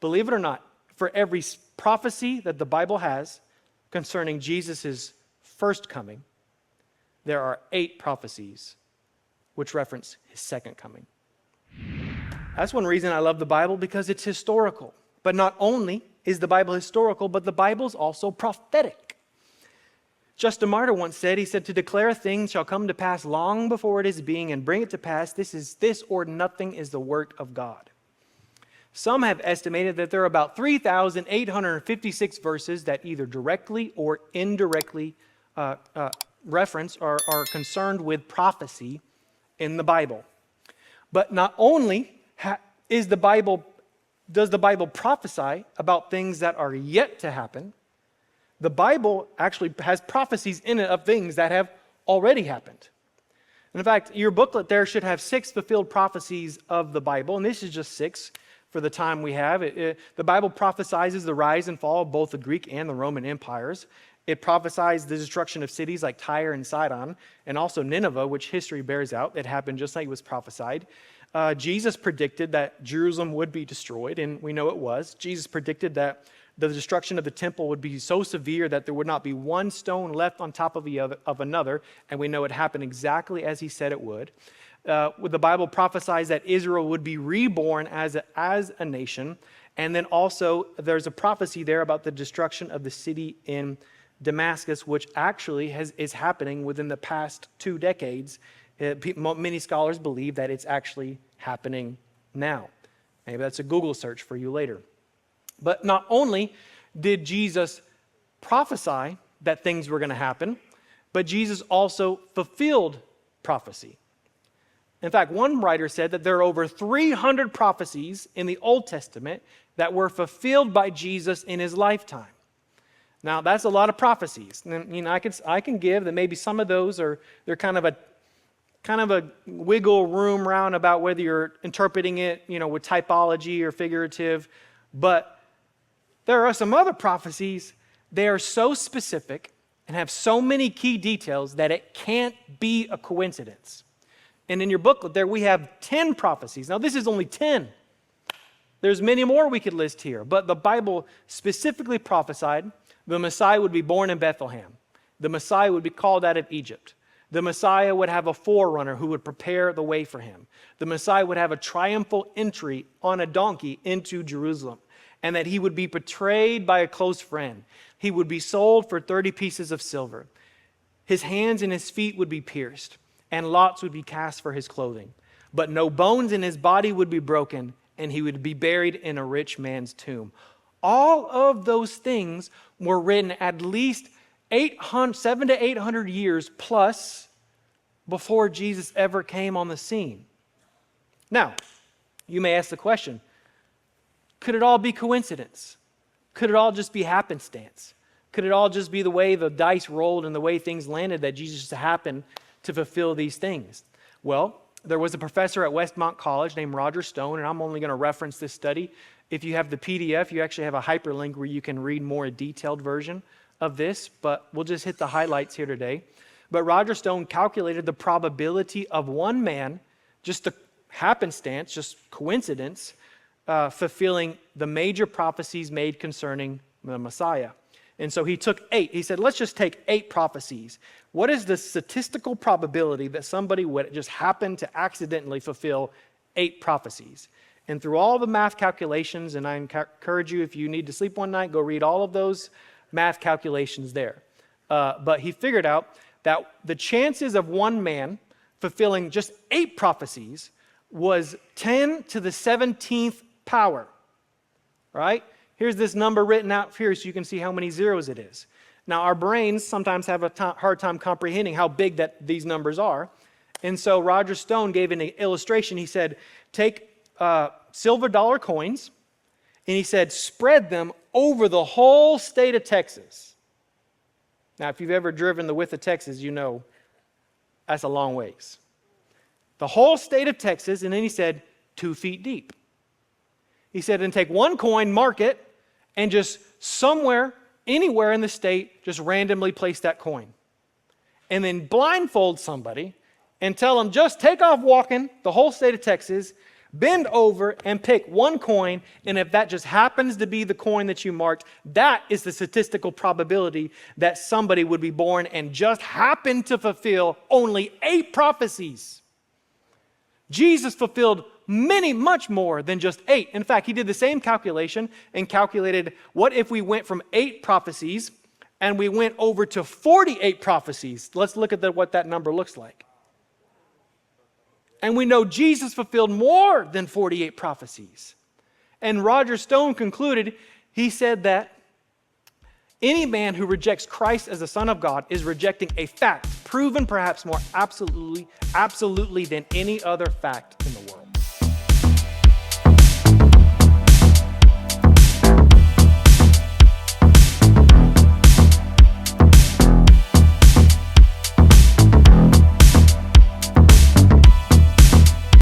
believe it or not, for every prophecy that the Bible has concerning Jesus' first coming, there are 8 prophecies which reference his second coming. That's one reason I love the Bible, because it's historical. But not only is the Bible historical, but the Bible is also prophetic. Justin Martyr once said, he said, to declare a thing shall come to pass long before it is being, and bring it to pass, this or nothing is the work of God. Some have estimated that there are about 3,856 verses that either directly or indirectly reference or are concerned with prophecy in the Bible. But not only does the Bible prophesy about things that are yet to happen, the Bible actually has prophecies in it of things that have already happened. And in fact, your booklet there should have 6 fulfilled prophecies of the Bible, and this is just 6 for the time we have. The Bible prophesies the rise and fall of both the Greek and the Roman empires. It prophesies the destruction of cities like Tyre and Sidon, and also Nineveh, which history bears out. It happened just like it was prophesied. Jesus predicted that Jerusalem would be destroyed, and we know it was. Jesus predicted that the destruction of the temple would be so severe that there would not be one stone left on top of another, and we know it happened exactly as he said it would. The Bible prophesies that Israel would be reborn as a nation, and then also there's a prophecy there about the destruction of the city in Damascus, which actually is happening within the past 2 decades. Many scholars believe that it's actually happening now. Maybe that's a Google search for you later. But not only did Jesus prophesy that things were going to happen, but Jesus also fulfilled prophecy. In fact, one writer said that there are over 300 prophecies in the Old Testament that were fulfilled by Jesus in his lifetime. Now, that's a lot of prophecies. And, I can give that maybe some of those they're kind of a wiggle room round about whether you're interpreting it, with typology or figurative. But there are some other prophecies. They are so specific and have so many key details that it can't be a coincidence. And in your booklet there, we have 10 prophecies. Now, this is only 10. There's many more we could list here, but the Bible specifically prophesied the Messiah would be born in Bethlehem. The Messiah would be called out of Egypt. The Messiah would have a forerunner who would prepare the way for him. The Messiah would have a triumphal entry on a donkey into Jerusalem, and that he would be betrayed by a close friend. He would be sold for 30 pieces of silver. His hands and his feet would be pierced, and lots would be cast for his clothing. But no bones in his body would be broken, and he would be buried in a rich man's tomb. All of those things were written at least 700 to 800 years plus before Jesus ever came on the scene. Now, you may ask the question, could it all be coincidence? Could it all just be happenstance? Could it all just be the way the dice rolled and the way things landed that Jesus just happened to fulfill these things? Well, there was a professor at Westmont College named Roger Stone, and I'm only going to reference this study. If you have the PDF, you actually have a hyperlink where you can read more a detailed version of this, but we'll just hit the highlights here today. But Roger Stone calculated the probability of one man, just a happenstance, just coincidence, fulfilling the major prophecies made concerning the Messiah. And so he took 8. He said, let's just take 8 prophecies. What is the statistical probability that somebody would just happen to accidentally fulfill 8 prophecies? And through all the math calculations, and I encourage you, if you need to sleep one night, go read all of those math calculations there. But he figured out that the chances of one man fulfilling just 8 prophecies was 10 to the 17th power. Right? Here's this number written out here so you can see how many zeros it is. Now, our brains sometimes have a hard time comprehending how big that these numbers are. And so Roger Stone gave an illustration. He said, take silver dollar coins, and he said, spread them over the whole state of Texas. Now, if you've ever driven the width of Texas, you know that's a long ways. The whole state of Texas, and then he said, 2 feet deep. He said, and take one coin, mark it, and just somewhere, anywhere in the state, just randomly place that coin. And then blindfold somebody and tell them, just take off walking the whole state of Texas, bend over and pick one coin, and if that just happens to be the coin that you marked, that is the statistical probability that somebody would be born and just happen to fulfill only 8 prophecies. Jesus fulfilled much more than just 8. In fact, he did the same calculation and calculated, what if we went from 8 prophecies and we went over to 48 prophecies? Let's look at what that number looks like. And we know Jesus fulfilled more than 48 prophecies. And Roger Stone concluded, he said that any man who rejects Christ as the Son of God is rejecting a fact, proven perhaps more absolutely than any other fact in the world.